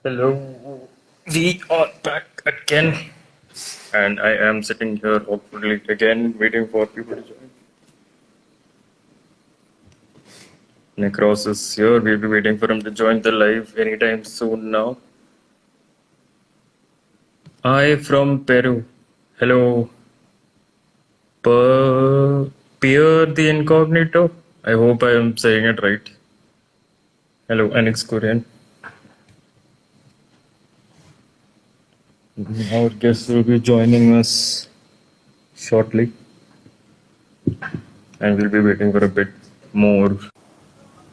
Hello, we are back again, and I am sitting here hopefully again waiting for people to join. Necros is here, we'll be waiting for him to join the live anytime soon now. I from Peru. Hello, Pierre the Incognito. I hope I am saying it right. Hello, Anix Korean. Our guest will be joining us shortly, and we'll be waiting for a bit more.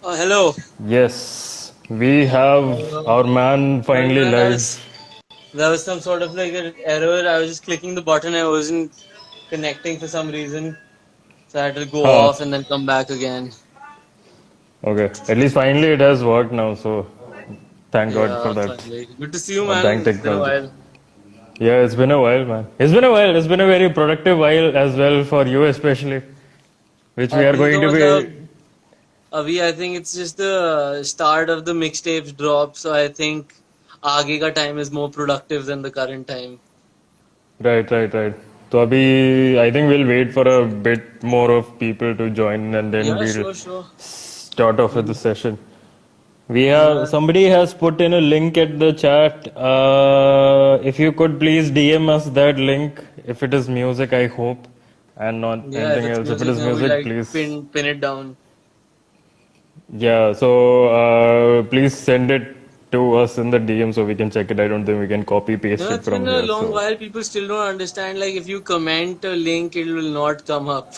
Hello. Yes, we have our man Sorry, finally man. That live. was that was some sort of like an error. I was just clicking the button. I wasn't connecting for some reason, so I had to go Huh. off and then come back again. Okay. At least finally it has worked now, so thank God for Yeah, that. finally. Good to see you, Or man. thank It's been a technology. while. Yeah, it's been a while, man. It's been a while. It's been a very productive while as well for you, especially, which we are Abhi to going to matlab, be. I think it's just the start of the mixtapes drop. So I think आगे का time is more productive than the current time. Right, right, right. So, abhi, I think we'll wait for a bit more of people to join and then Yeah, we'll sure, sure. start off with the Hmm. session. We have Man. somebody has put in a link at the chat. If you could please DM us that link. If it is music, I hope, and not Yeah, if anything it's else. If it music, is then we music, like please. pin it down. Yeah. So please send it to us in the DM so we can check it. I don't think we can copy paste No, it it's from been a here. long So while. People still don't understand. Like, if you comment a link, it will not come up.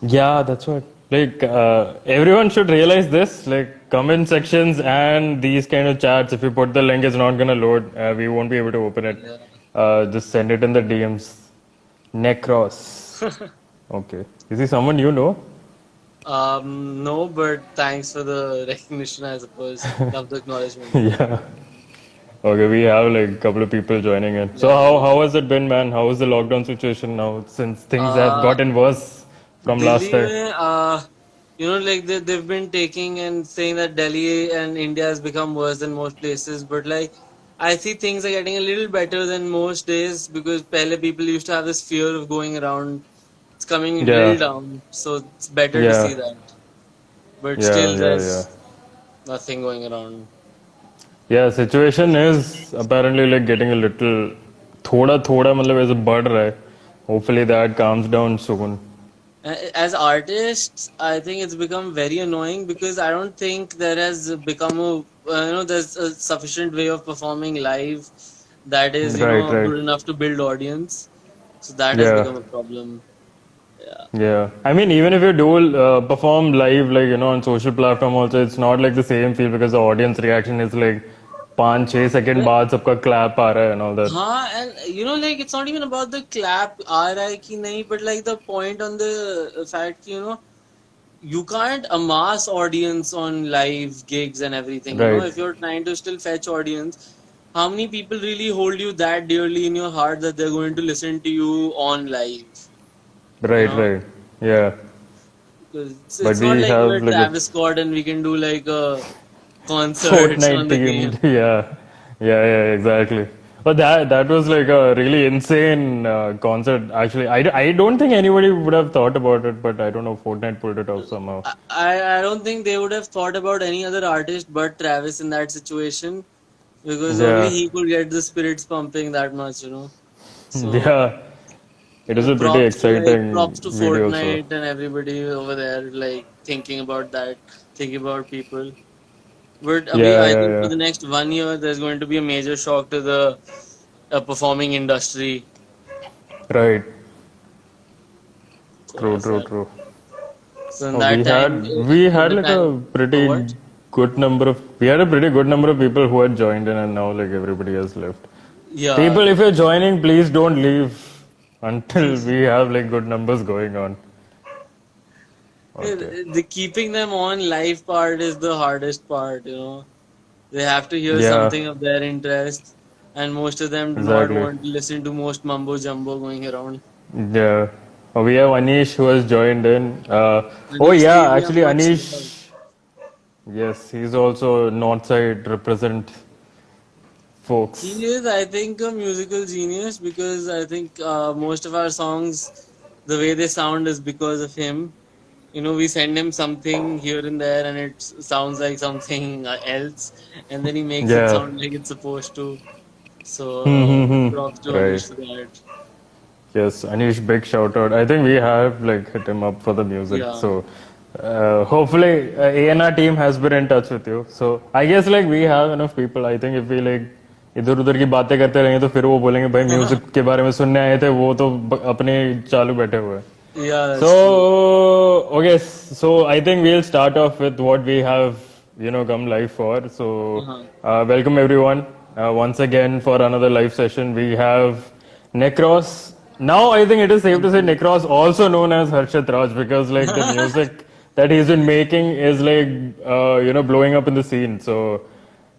yeah, that's what. Like everyone should realize this. Like comment sections and these kind of chats. If you put the link, it's not gonna load. We won't be able to open it. Yeah. Just send it in the DMs. Necros. Okay. Is he someone you know? No, but thanks for the recognition, I suppose. Love the acknowledgement. Yeah. Okay, we have like a couple of people joining in. So Yeah, yeah. how has it been, man? How is the lockdown situation now since things have Uh, gotten worse from last Delhi, time? mein, like they've been taking and saying that Delhi and India has become worse than most places, but like I see things are getting a little better than most days because pehle people used to have this fear of going around. It's coming a Yeah. little down, so it's better to Yeah. see that. But Yeah. still, Yeah. Yeah. there's nothing going around. Yeah. Situation is apparently like getting a little थोड़ा थोड़ा मतलब ऐसे बढ़ रहा है. Hopefully that calms down soon. As artists, I think it's become very annoying because I don't think there has become there's a sufficient way of performing live that is, Right. Right. good enough to build audience. So that has Yeah. become a problem. Yeah. Yeah, I mean, even if you do perform live, like on social platform, also, it's not like the same feel because the audience reaction is like 5-6 second बाद सबका clap आ रहा है and all that. And like it's not even about the clap, aa raha hai ki nahi, but like the point on the fact, you can't amass audience on live gigs and everything. Right, If you're trying to still fetch audience, how many people really hold you that dearly in your heart that they're going to listen to you on live? You right, know, right. Yeah, 'Cause but it's not we like have we're like a Travis Scott and we can do like a concert Fortnite on the themed. game. Yeah, yeah, yeah, exactly. But that was like a really insane concert. Actually, I don't think anybody would have thought about it, but I don't know. Fortnite pulled it off somehow. I don't think they would have thought about any other artist but Travis in that situation because only Yeah, he could get the spirits pumping that much. So yeah. It is a pretty props exciting to video. So. Fortnite and everybody over there like thinking about that, thinking about people. But Abhi, Yeah, I yeah, think for yeah. the next 1 year there's going to be a major shock to the performing industry. Right. So True, true, ऐसा है. true. So in Oh, that time, we in had the like time, a pretty what? good number of we had a pretty good number of people who had joined in, and now like everybody has left. Yeah, People, if you're joining, please don't leave until we have like good numbers going on. Okay. the keeping them on live part is the hardest part. They have to hear Yeah, something of their interest, and most of them do not exactly. want to listen to most mumbo jumbo going around. Yeah. Oh, we have Anish who has joined in. Oh Anish yeah, Devi actually Ahmad. Anish. Yes, he's also North Side represent. folks. He is, I think, a musical genius because I think most of our songs, the way they sound is because of him. You know, we send him something here and there and it sounds like something else, and then he makes it Yeah. sound like it's supposed to. So, props to Right. Anish for that. Yes, Anish, big shout out. I think we have like hit him up for the music. Yeah. So hopefully A&R team has been in touch with you. So I guess like we have enough people. I think if we like इधर उधर की बातें करते रहेंगे तो फिर वो बोलेंगे भाई म्यूजिक के बारे में सुनने आए थे वो तो अपने चालू बैठे हुए हैं. Yeah, So, that's true. okay, so I think we'll start off with what we have, come live for. So, Uh-huh. welcome everyone once again for another live session. We have Necros. Now, I think it is safe to say Necros, also known as Harshit Raj, because like the music that he's been making is like, blowing up in the scene. So,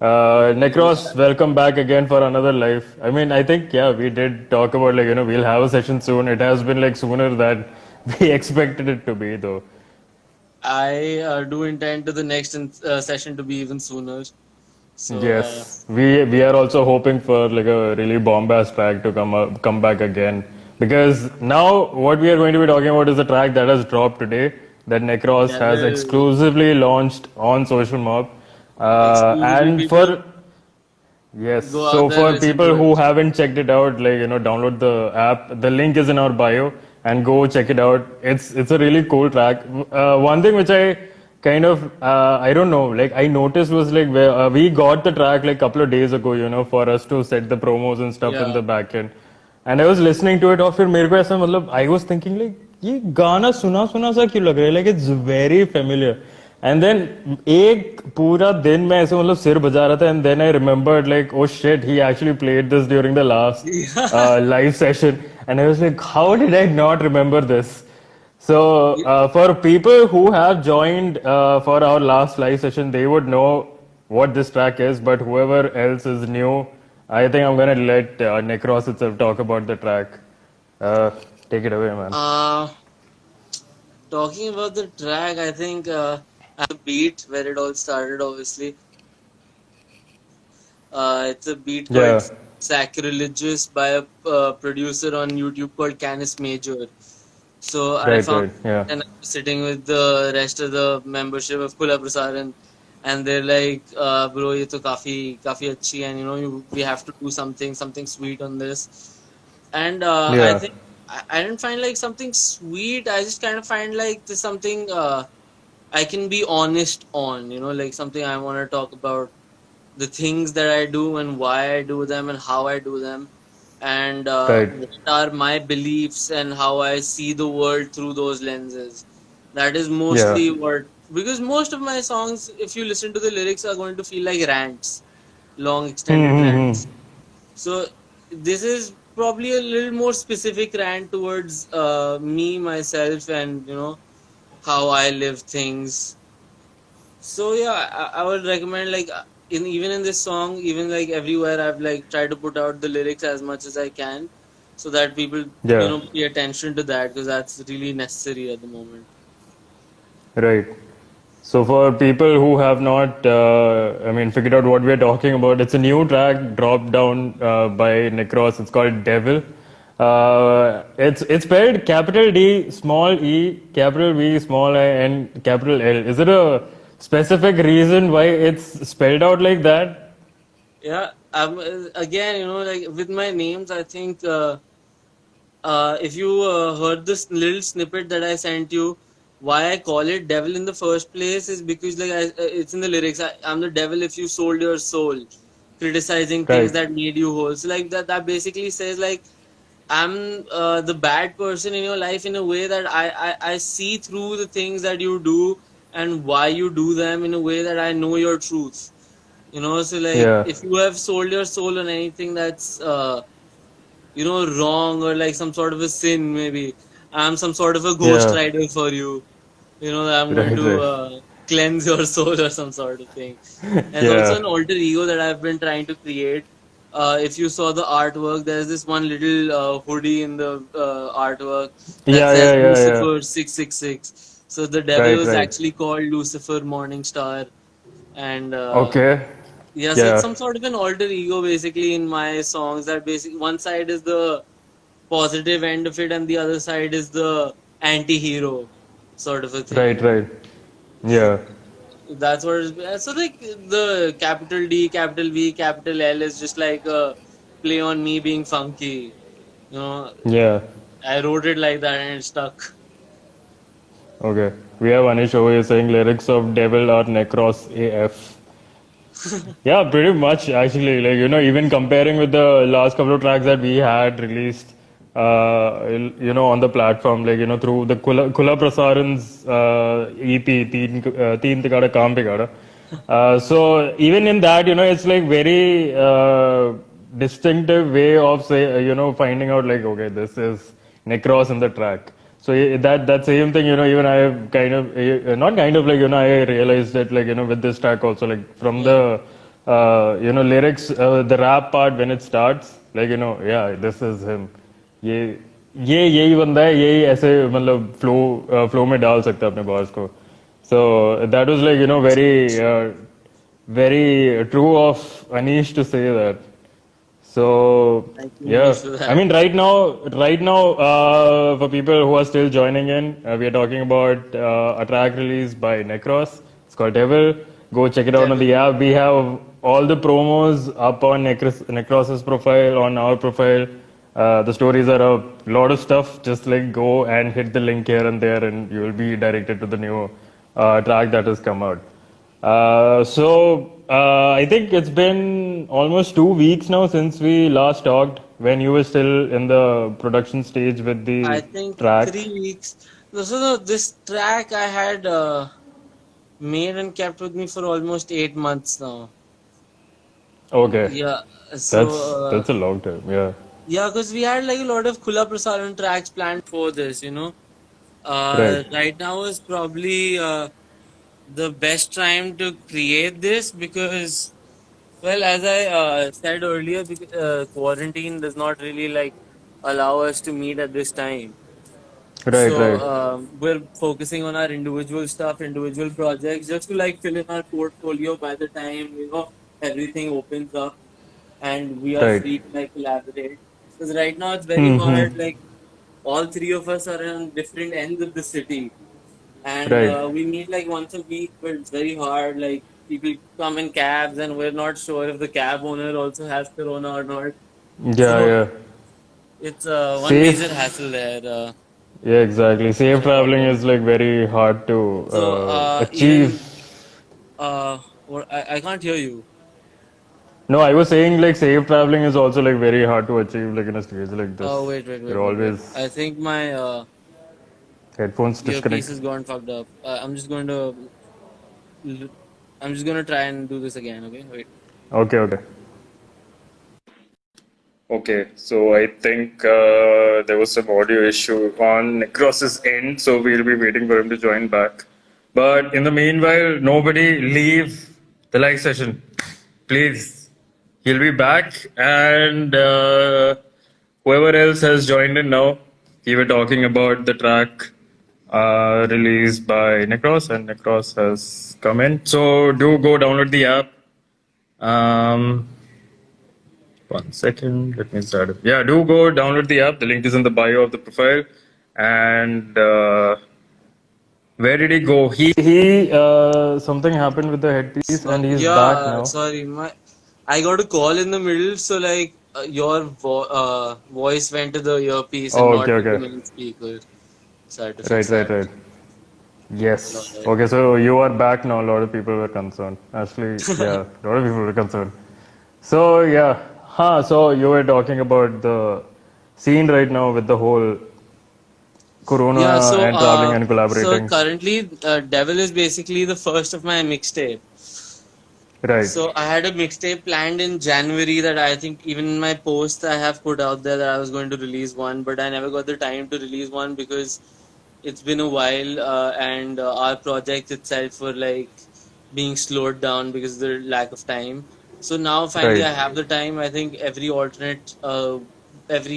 Necros, welcome back again for another live. I mean, I think, yeah, we did talk about like, we'll have a session soon. It has been like sooner than we expected it to be, though. I do intend to the next session to be even sooner. So, Yes, we are also hoping for like a really bombast track to come back again because now what we are going to be talking about is a track that has dropped today that Necros has Devil, exclusively launched on Social Mob, exclusively, and people for yes, go out so there, for listen to people who it. haven't checked it out, like download the app. The link is in our bio, and go check it out. It's a really cool track. One thing which I kind of I don't know, like I noticed was like where we got the track like couple of days ago, for us to set the promos and stuff in Yeah. the back end. And I was listening to it, और फिर मेरे को ऐसा मतलब I was thinking like ये गाना सुना सुना सा क्यों लग रहा है, like it's very familiar. And then एक पूरा दिन मैं ऐसे मतलब सिर बजा रहा था and then I remembered like oh shit he actually played this during the last live session and I was like how did I not remember this? So Yeah. for people who have joined for our last live session, they would know what this track is. But whoever else is new, I think I'm gonna let Necros itself talk about the track. Take it away, man. Talking about the track, I think the beat where it all started, obviously. It's a beat Yeah, called Sacrilegious by a producer on YouTube called Canis Major. So I right, found right, yeah, and I was sitting with the rest of the membership of Kula Prasaran, and they're like, "Bro, ये तो काफी अच्छी, and we have to do something sweet on this." And I yeah, think I didn't find like something sweet. I just kind of find like there's something I can be honest on, like something I want to talk about the things that I do and why I do them and how I do them, and right, what are my beliefs and how I see the world through those lenses. That is yeah, mostly what, because most of my songs, if you listen to the lyrics, are going to feel like rants, long extended rants. So this is probably a little more specific rant towards me, myself, and how I live things. So yeah, I would recommend like in even in this song, even like everywhere, I've like tried to put out the lyrics as much as I can, so that people yeah, pay attention to that because that's really necessary at the moment. right. So for people who have not, I mean, figured out what we're talking about, it's a new track dropped down by Necros. It's called Devil. It's spelled capital D, small E, capital V, small I, and capital L. Is it a specific reason why it's spelled out like that? Yeah, again, like with my names, I think if you heard this little snippet that I sent you, why I call it devil in the first place is because like it's in the lyrics. I'm the devil if you sold your soul, criticizing things Right. that made you whole. So like that basically says like I'm the bad person in your life in a way that I see through the things that you do and why you do them in a way that I know your truth. So like Yeah. if you have sold your soul on anything that's wrong or like some sort of a sin, maybe I'm some sort of a ghost Yeah. rider for you. I'm going Right. to Right. cleanse your soul or some sort of thing. There's also Yeah. an alter ego that I've been trying to create. If you saw the artwork, there's this one little hoodie in the artwork that Yeah. says Yeah. Yeah. Yeah. Lucifer 666. So the devil Right. was Right. actually called Lucifer Morningstar, and Okay. Yeah, so it's Yeah, some sort of an alter ego basically in my songs. That basically one side is the positive end of it, and the other side is the anti-hero sort of a thing. right, right. Yeah, That's what it's, so like the capital D, capital V, capital L is just like a play on me being funky. You know, yeah. I wrote it like that and it stuck. Okay. We have Anish over here saying lyrics of Devil are Necros AF. Yeah, pretty much actually. Like, even comparing with the last couple of tracks that we had released, on the platform, like, through the Kula Prasaran's EP, Teen Tikada Kaam Pikada. So even in that, it's like very distinctive way of finding out like, okay, this is Necros in the track. So that same thing, even I have kind of not kind of like I realized that like with this track also like from Yeah. the lyrics, the rap part when it starts, like yeah, this is him. ये ये यही बंदा है यही ऐसे मतलब flow में डाल सकता है अपने बॉस को so that was like very true of Anish to say that. So Thank you, yeah, Manish, for I that. mean, right now, for people who are still joining in, we are talking about a track released by Necros. It's called Devil. Go check it out on the Devil. app. We have all the promos up on Necros's profile, on our profile. The stories are a lot of stuff. Just like go and hit the link here and there, and you will be directed to the new track that has come out. I think it's been almost 2 weeks now since we last talked when you were still in the production stage with I the think track. 3 weeks. No, so this track I had made and kept with me for almost 8 months now. Okay, Yeah. So that's a long time. Yeah, yeah, because we had like a lot of Kula Prasaran tracks planned for this. right, Right now is probably the best time to create this because, well, as I said earlier, quarantine does not really like allow us to meet at this time. right, So right, we're focusing on our individual stuff, individual projects, just to like fill in our portfolio by the time everything opens up and we are right. free to like collaborate. Because right now it's very Hmm. hard. Like all three of us are on different ends of the city, and Right. we meet like once a week, but it's very hard. Like people come in cabs, and we're not sure if the cab owner also has corona or not. Yeah, So yeah. it's one major Safe. hassle there. Yeah, exactly. It's Safe been a traveling problem. is like very hard to So achieve. even I can't hear you. No, I was saying like safe traveling is also like very hard to achieve like in a stage like Oh this. wait, wait, wait, You're wait, wait. always I think my headphones earpiece disconnect. has gone fucked up. I'm just going to try and do this again. Okay, wait. Okay, okay. Okay, so I think there was some audio issue on Necros's end, so we'll be waiting for him to join back. But in the meanwhile, nobody leave the live session, please. He'll be back, and whoever else has joined in now, we were talking about the track released by Necros, and Necros has come in. So do go download the app. Um, 1 second, let me start it. Yeah, do go download the app. The link is in the bio of the profile. And where did he go? He something happened with the headpiece, So and he's yeah, back now. sorry, my I got a call in the middle, so like your voice went to the earpiece and Oh, okay, not to the okay. main speaker. So I had to fix Right, right, that. right. Yes. Alright. Okay, so you are back now. A lot of people were concerned. Actually, yeah, a lot of people were concerned. So yeah, so you were talking about the scene right now with the whole Yeah, Corona so and traveling and collaborating. currently, Devil is basically the first of my mixtape. Right, So I had a mixtape planned in January that I think even in my post I have put out there that I was going to release one, but I never got the time to release one because it's been a while and our project itself were like being slowed down because of the lack of time. So now finally right. I have the time. I think every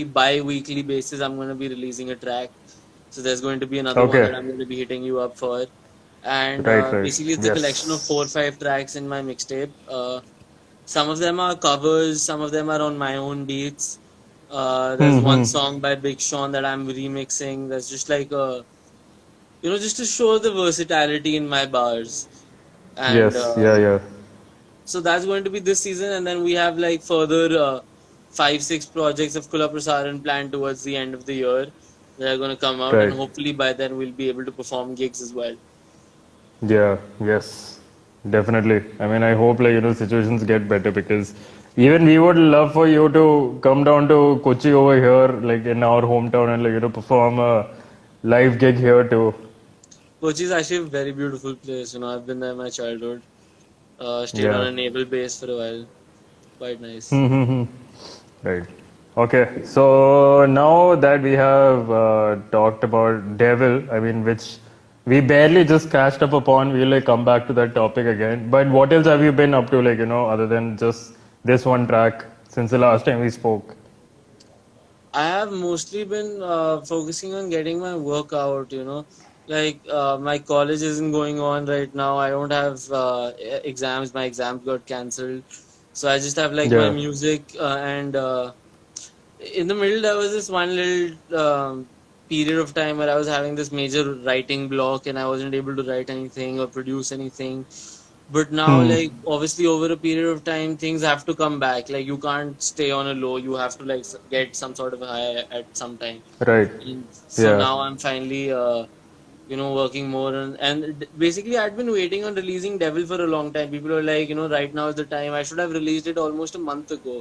bi-weekly basis I'm going to be releasing a track. So there's going to be another one Okay. that I'm going to be hitting you up for. And Right, right. basically it's a collection of four or Yes. five tracks in my mixtape. Some of them are covers, some of them are on my own beats. There's one Hmm. song by Big Sean that I'm remixing. That's just like a, just to show the versatility in my bars. And Yes. Yeah. Yeah. so that's going to be this season. And then we have like further 5, 6 projects of Kula Prasaran planned towards the end of the year that are going to come out. And Right. hopefully by then we'll be able to perform gigs as well. Yeah, yes, definitely. I mean, I hope situations get better because even we would love for you to come down to Kochi over here, like in our hometown, and perform a live gig here too. Kochi is actually a very beautiful place. I've been there in my childhood. Stayed on Yeah. a naval base for a while. Quite nice. Right. Okay. So now that we have talked about Devil, I mean, which we barely just catched up upon, we'll come back to that topic again. But what else have you been up to, other than just this one track since the last time we spoke? I have mostly been focusing on getting my work out. Like my college isn't going on right now. I don't have exams. My exams got cancelled. So I just have like my Yeah. music and in the middle there was this one little period of time where I was having this major writing block and I wasn't able to write anything or produce anything. But now, Hmm. like, obviously, over a period of time, things have to come back. Like, you can't stay on a low. You have to, like, get some sort of high at some time. Right. And so Yeah. now I'm finally, working more on. And basically, I'd been waiting on releasing Devil for a long time. People were like, right now is the time. I should have released it almost a month ago.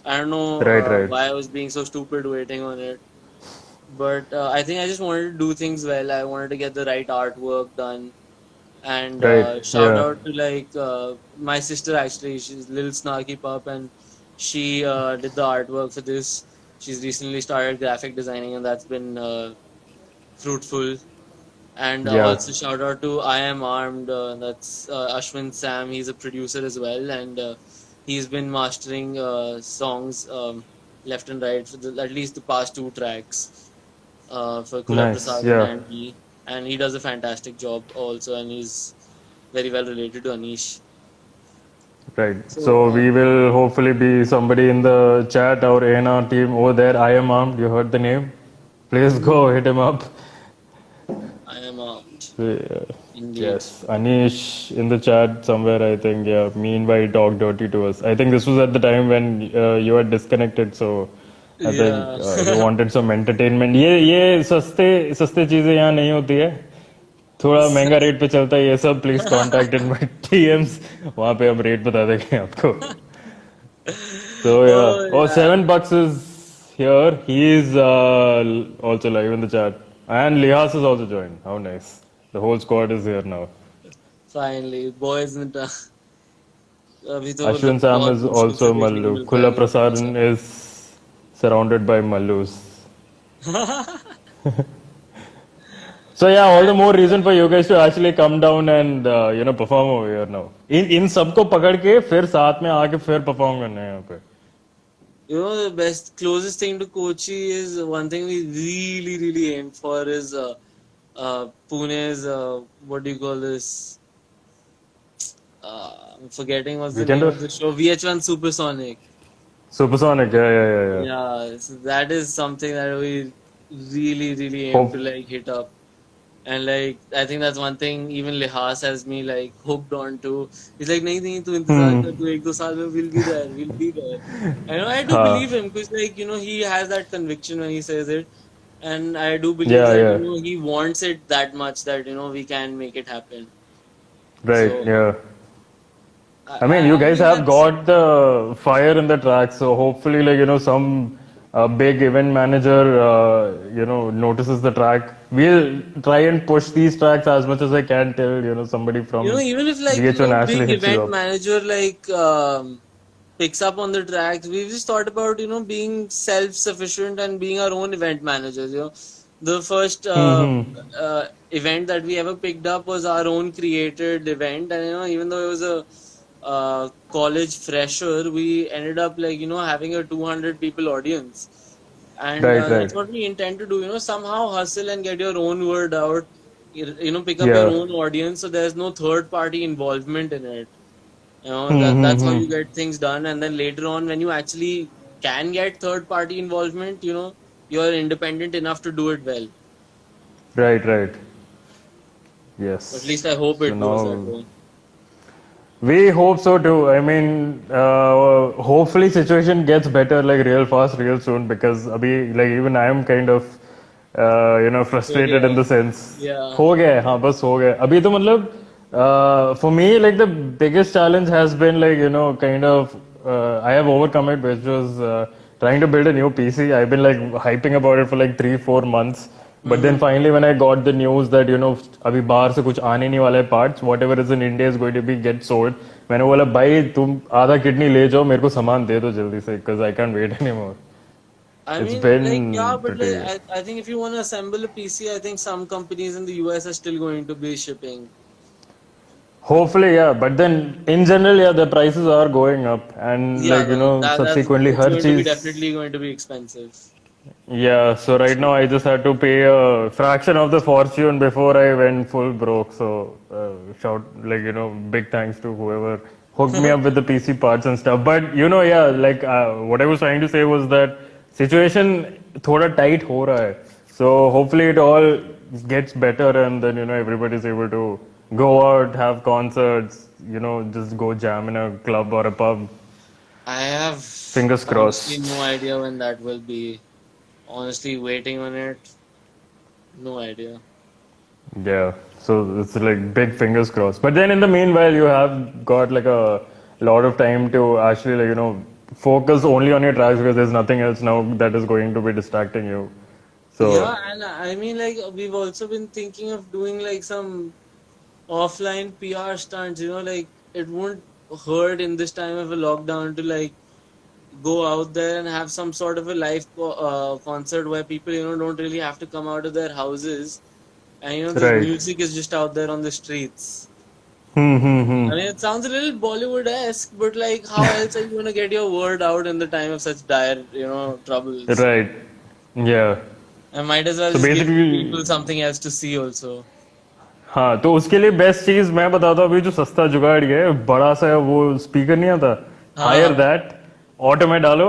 I don't know Right. Right. why I was being so stupid waiting on it. But I think I just wanted to do things well. I wanted to get the right artwork done and Right. shout Yeah. out to like my sister actually. She's Lil Snarky Pup, and she did the artwork for this. She's recently started graphic designing, and that's been fruitful. And Yeah. also shout out to I Am Armed. That's Ashwin Sam. He's a producer as well, and he's been mastering songs left and right for at least the past 2 tracks for Kula Nice. Prasadan Yeah. and me. And he does a fantastic job also, and he's very well related to Anish. Right. So So we will hopefully be somebody in the chat, our A&R team over there. I am armed. You heard the name. Please go hit him up. I am armed, Uh, indeed. yes, Anish in the chat somewhere. I think yeah. Meanwhile, talk dirty to us. I think this was at the time when you had disconnected. So I think Yeah. you wanted some entertainment. ये सस्ते सस्ते चीजें यहाँ नहीं होती है. थोड़ा महंगा रेट पे चलता है ये सब. Please contact in my DMs. वहाँ पे हम रेट बता देंगे आपको. So Oh yeah. Oh, yeah. $7 is here. He is also live in the chat. And Lihas has also joined. How nice. The whole squad is here now. Finally, boys in the अभी तो Ashwin मतलब Sam बहुत is मुश्किल से also देखने को Mallu. मिलता है Kula मेरे को ऐसा. Prasadan is surrounded by Mallus. So yeah, all the more reason for you guys to actually come down and perform over here now. इन सबको पकड़ के फिर साथ में आके फिर perform करना है यहाँ पे. The best closest thing to Kochi is one thing we really really aim for is Pune's what do you call this? I'm forgetting what's the name Weekender? of the show. VH1 Supersonic. Supersonic. Yeah. Yeah, so that is something that we really, really aim to Hope. like hit up. And like I think that's one thing even Lihas has me like hooked on to. He's like, नहीं तू इंतजार कर, तू 1-2 साल में we'll be there. I do हाँ. believe him because like he has that conviction when he says it, and I do believe Yeah, that yeah. he wants it that much that we can make it happen. Right, So yeah. I mean, you I guys believe have that's got the fire in the track, so hopefully, some big event manager, notices the track. We'll try and push these tracks as much as I can till, somebody from even if like VH1 no actually big hits you event up. manager like picks up on the tracks, we've just thought about being self-sufficient and being our own event managers. The first event that we ever picked up was our own created event, and even though it was a college fresher, we ended up like having a 200 people audience, and Right. that's what we intend to do. Somehow hustle and get your own word out. Pick up your Yeah, own audience, so there's no third party involvement in it. You know, that's how Hmm. you get things done. And then later on, when you actually can get third party involvement, you know, you're independent enough to do it well. Right, right. At Yes. least I hope So it goes that now way. we hope so too. I mean, hopefully situation gets better like real fast, real soon because abhi, like even I am kind of So frustrated in yeah, the sense yeah. हो गया है हाँ बस हो गया अभी तो मतलब for me like the biggest challenge has been like kind of I have overcome it which was trying to build a new PC. I've been like hyping about it for like 3-4 months. But then Mm-hmm. finally, when I got the news that अभी बाहर से कुछ आने नहीं वाला है parts, whatever is in India is going to be get sold. मैंने बोला भाई तुम आधा किडनी ले जाओ मेरे को सामान दे दो जल्दी से because I can't wait anymore. I It's mean, like, yeah, been but like, pretty. I think if you want to assemble a PC, I think some companies in the US are still going to be shipping. Hopefully, yeah. But then in general, yeah, the prices are going up, and Yeah, like that's subsequently, it's her going to be चीज. definitely going to be expensive. Yeah, so right now I just had to pay a fraction of the fortune before I went full broke. So shout like big thanks to whoever hooked me up with the PC parts and stuff. But yeah, like what I was trying to say was that situation thoda tight ho raha hai. So hopefully it all gets better and then everybody's able to go out, have concerts, just go jam in a club or a pub. I have Fingers honestly crossed. no idea when that will be. Honestly, waiting on it, no idea. Yeah, so it's like big fingers crossed. But then in the meanwhile, you have got like a lot of time to actually like focus only on your tracks because there's nothing else now that is going to be distracting you. Yeah, So and I mean, like, we've also been thinking of doing like some offline PR stunts, you know, like, it won't hurt in this time of a lockdown to like go out there and have some sort of a live concert where people, you know, don't really have to come out of their houses and, you know, the right. music is just out there on the streets. Hmm. I mean, it sounds a little Bollywood-esque, but like, how else are you going to get your word out in the time of such dire, you know, troubles? Right. Yeah. I might as well So just give basically, people something else to see also. हाँ तो उसके लिए best चीज मैं बताता हूँ अभी जो सस्ता जुगाड़ ये है बड़ा सा वो स्पीकर नहीं आता हायर हाँ, दैट ऑटो में डालो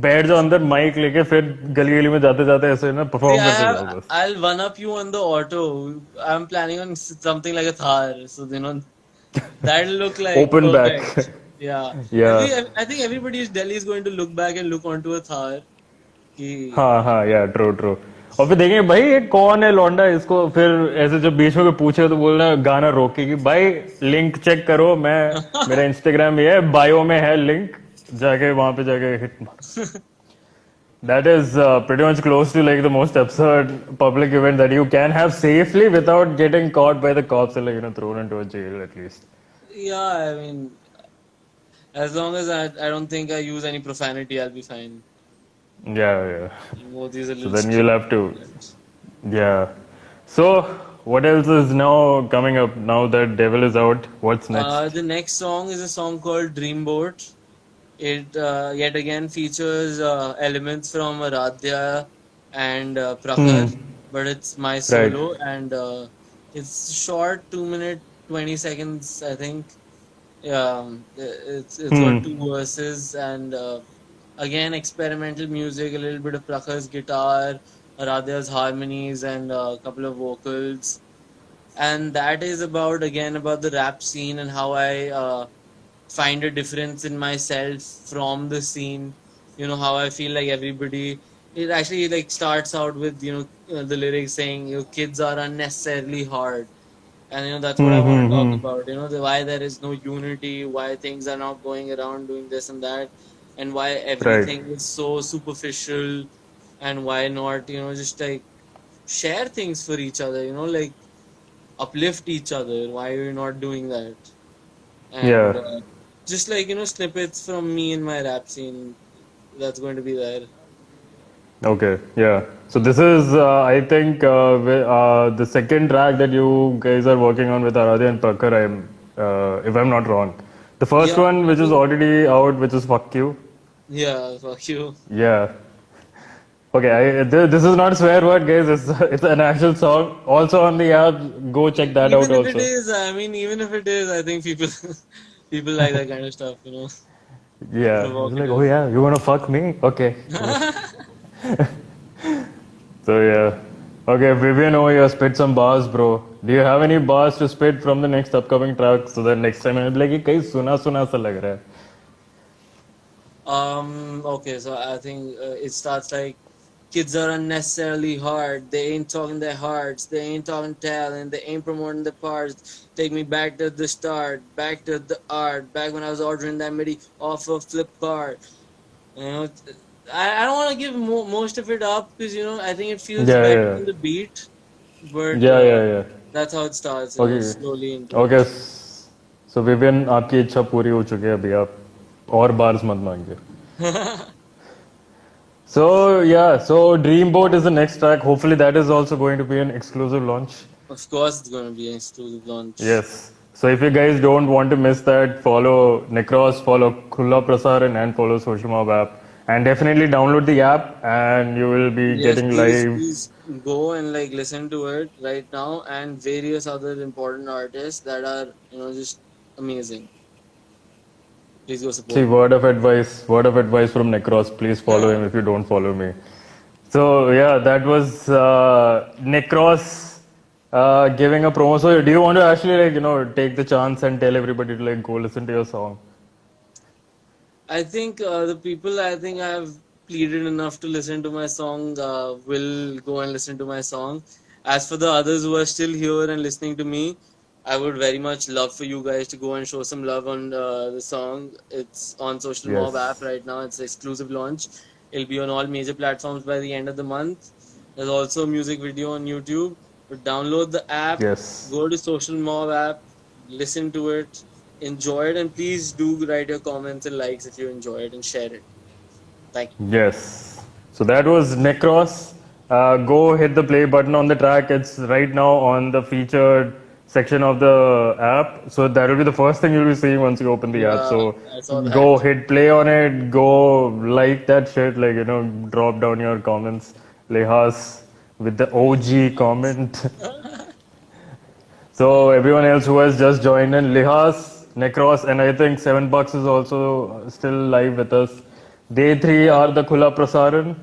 बैठ जाओ अंदर माइक लेके फिर गली गली में जाते जाते ऐसे ना see, परफॉर्म करते जाओ बस I'll one up you on the auto. I'm planning on something like a Thar, so you know that'll look like open back perfect. Yeah, या I think everybody in Delhi is going to look back and look onto a Thar. कि हाँ हाँ या true true और फिर देखेंगे भाई ये कौन है लौंडा इसको फिर ऐसे जब बीच में कोई पूछे तो बोलना गाना रोक के कि भाई लिंक चेक करो मैं मेरा इंस्टाग्राम ये है बायो में है लिंक जाके वहां पे जाके hit that is pretty much close to like the most absurd public event that you can have safely without getting caught by the cops and like thrown into a jail at least. yeah, I mean, as long as I don't think I use any profanity, I'll be fine. Yeah, yeah. Modi is a So little then you'll strict have about to, that. yeah. So what else is now coming up now that Devil is out? What's next? The next song is a song called Dreamboat. It yet again features elements from Aradhya and Prakhar, Hmm. but it's my Right. solo and it's short, 2 minute 20 seconds, I think. It's got two Hmm. verses and again experimental music, a little bit of Prakhar's guitar, Aradhya's harmonies, and a couple of vocals. And that is about again about the rap scene and how I find a difference in myself from the scene. You know how I feel like everybody. It actually like starts out with the lyrics saying kids are unnecessarily hard, and that's what I Hmm. want to Hmm. talk Hmm. about. Why there is no unity, why things are not going around doing this and that, and why Right. everything is so superficial, and why not just like share things for each other. Like uplift each other. Why are you not doing that? And Yeah. just like snippets from me in my rap scene that's going to be there. Okay. Yeah. So this is, I think, the second track that you guys are working on with Aradhya and Prakhar. If I'm not wrong, the first Yeah, one, I which is mean, already out, which is "Fuck You." yeah, fuck you. Yeah. Okay. This is not a swear word, guys. It's an actual song. Also on the app. Go check that out. Even if it Also. is, I mean, even if it is, I think people People like that kind of stuff, you know, Yeah, he's like, oh provocative. yeah, you wanna fuck me? Okay. So yeah. Okay, Vivian, oh yeah, spit some bars, bro. Do you have any bars to spit from the next upcoming track so that next time I'll be like, "ये कहीं सुना सा लग रहा है." Okay, so I think it starts like kids are unnecessarily hard. They ain't talking their hearts. They ain't talking talent. They ain't promoting their parts. Take me back to the start, back to the art, back when I was ordering that MIDI off of Flipkart. You know, I don't want to give most of it up because you know I think it feels Yeah, better yeah, than the beat, but yeah, yeah, yeah. that's how it starts. You know, Okay, slowly into okay. it. So Vivian, आपकी इच्छा पूरी हो चुकी है अभी आप और bars मत मांगिए. So yeah, so Dreamboat is the next track. Hopefully that is also going to be an exclusive launch. Of course, it's going to be an exclusive launch. Yes. So if you guys don't want to miss that, follow Necros, follow Khulla Prasaran, and follow Social Mob app. And definitely download the app, and you will be Yes, getting live. please go and like listen to it right now and various other important artists that are you know just amazing. Please go See, support. word of advice from Necros. Please follow him if you don't follow me. So yeah, that was Necros giving a promo. So do you want to actually take the chance and tell everybody to like go listen to your song? I think the people I think have pleaded enough to listen to my song will go and listen to my song. As for the others who are still here and listening to me, I would very much love for you guys to go and show some love on the song. It's on Social Mob app Yes. right now. It's exclusive launch. It'll be on all major platforms by the end of the month. There's also a music video on YouTube. But download the app, Yes. go to Social Mob app, listen to it, enjoy it, and please do write your comments and likes if you enjoy it and share it. Thank you. Yes. So that was Necros. Go hit the play button on the track. It's right now on the featured section of the app. So that will be the first thing you'll be seeing once you open the app. Yeah, So I saw that. go hit play on it. Go like that shit. Like, drop down your comments. Lehas with the OG comment. So everyone else who has just joined in, Lihas, Necros, and I think $7 is also still live with us. They three Yeah. are the Khula Prasaran.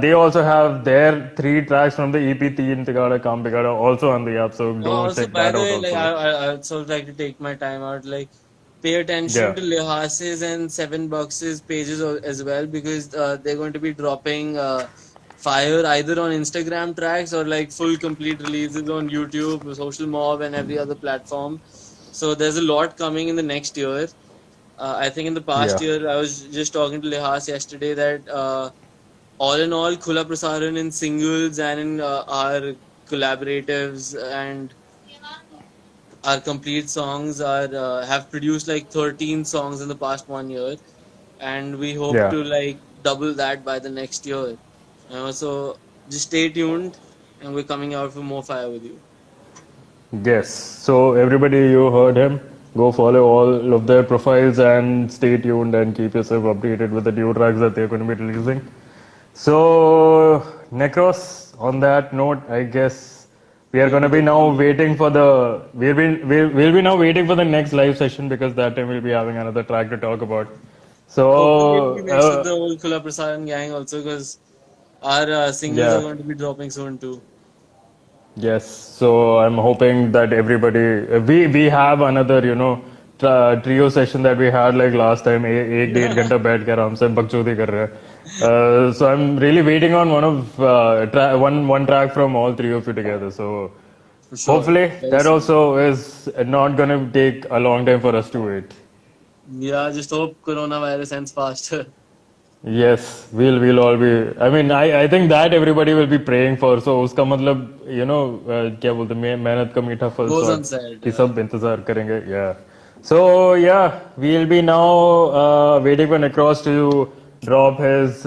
They also have their three tracks from the EP Teen Tigada Kam Bigada also on the app, so go Also, check by that the out way, like also. I also like to take my time out, like pay attention Yeah. to Lihas's and Seven Bucks' pages as well because they're going to be dropping fire either on Instagram tracks or like full complete releases on YouTube, Social Mob, and every other platform. So there's a lot coming in the next year. I think in the past Yeah. year, I was just talking to Lihas yesterday that all in all, Khula Prasaran in singles and in our collaboratives and our complete songs are have produced like 13 songs in the past 1 year, and we hope Yeah. to like double that by the next year. So just stay tuned, and we're coming out for more fire with you. Yes. So everybody, you heard him. Go follow all of their profiles and stay tuned and keep yourself updated with the new tracks that they're going to be releasing. So, Necros, on that note, I guess we are We'll going be to be taking now leave. waiting for the we'll be now waiting for the next live session because that time we'll be having another track to talk about. Hopefully, it'll be So, next with the whole Khula Prasaran gang also, because our singles are yeah. going to be dropping soon too. Yes, so I'm hoping that everybody we have another trio session that we had like last time एक डेढ़ घंटा बैठ के आराम से बकचोदी कर रहे हैं. So I'm really waiting on one track from all three of you together. So For sure, hopefully very that soon. also is not gonna take a long time for us to wait. Yeah, just hope coronavirus ends faster. Yes, we'll all be. I mean, I think that everybody will be praying for. So उसका मतलब क्या बोलते हैं मेहनत का मीठा फल Goes स्वाद unsaid. कि सब इंतजार करेंगे. Yeah. So yeah, we'll be now waiting for Necros to drop his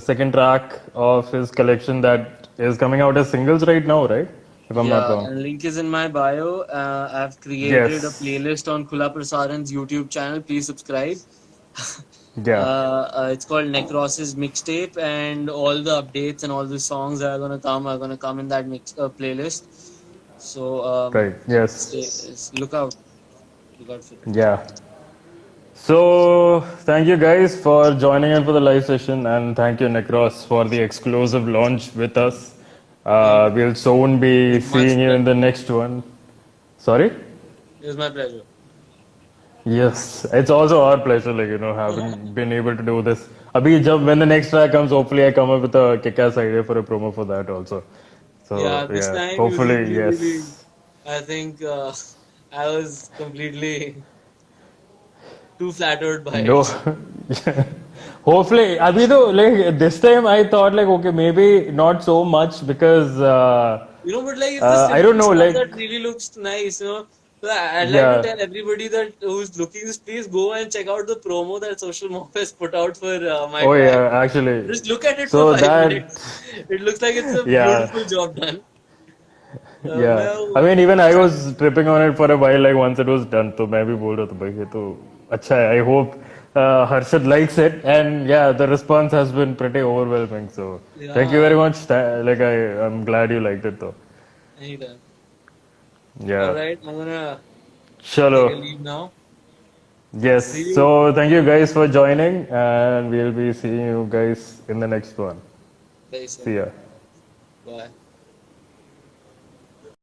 second track of his collection that is coming out as singles right now, right? If I'm not Yeah, wrong. and link is in my bio. I've created a Yes. playlist on Khula Prasaran's YouTube channel. Please subscribe. Yeah. It's called Necros's Mixtape, and all the updates and all the songs that are gonna come in that mix playlist. So Right. Yes. stay, look out. God forbid. Yeah. So thank you guys for joining in for the live session, and thank you Necros for the exclusive launch with us. Thank you. We'll soon be It was much seeing you in the pleasure. next one. Sorry? It was my pleasure. Yes, it's also our pleasure, like, having been able to do this. When the next track comes, hopefully I come up with a kick-ass idea for a promo for that also. So, Yeah, this yeah, time hopefully, yes. I think I was completely too flattered by No. it. Hopefully, though, like, this time I thought, like, okay, maybe not so much because, But like it's the I don't simple know, stuff like, that really looks nice. So I'd like to yeah. tell everybody that who's looking this, please go and check out the promo that Social Mob has put out for my Oh, track. yeah, actually. Just look at it for So 5 minutes. that, It looks like it's a yeah. beautiful job done. Yeah, I मैं mean even I was tripping on it for a while. Like once it was done, तो मैं भी बोल रहा था भाई ये तो अच्छा है. I hope Harshad likes it, and yeah, the response has been pretty overwhelming. So thank you yeah, very much. I'm glad you liked it though. anytime. All Yeah, right, I'm gonna chalo. take a leave now. Yes. See you. So thank you guys for joining, and we'll be seeing you guys in the next one. Very soon. See ya. Bye.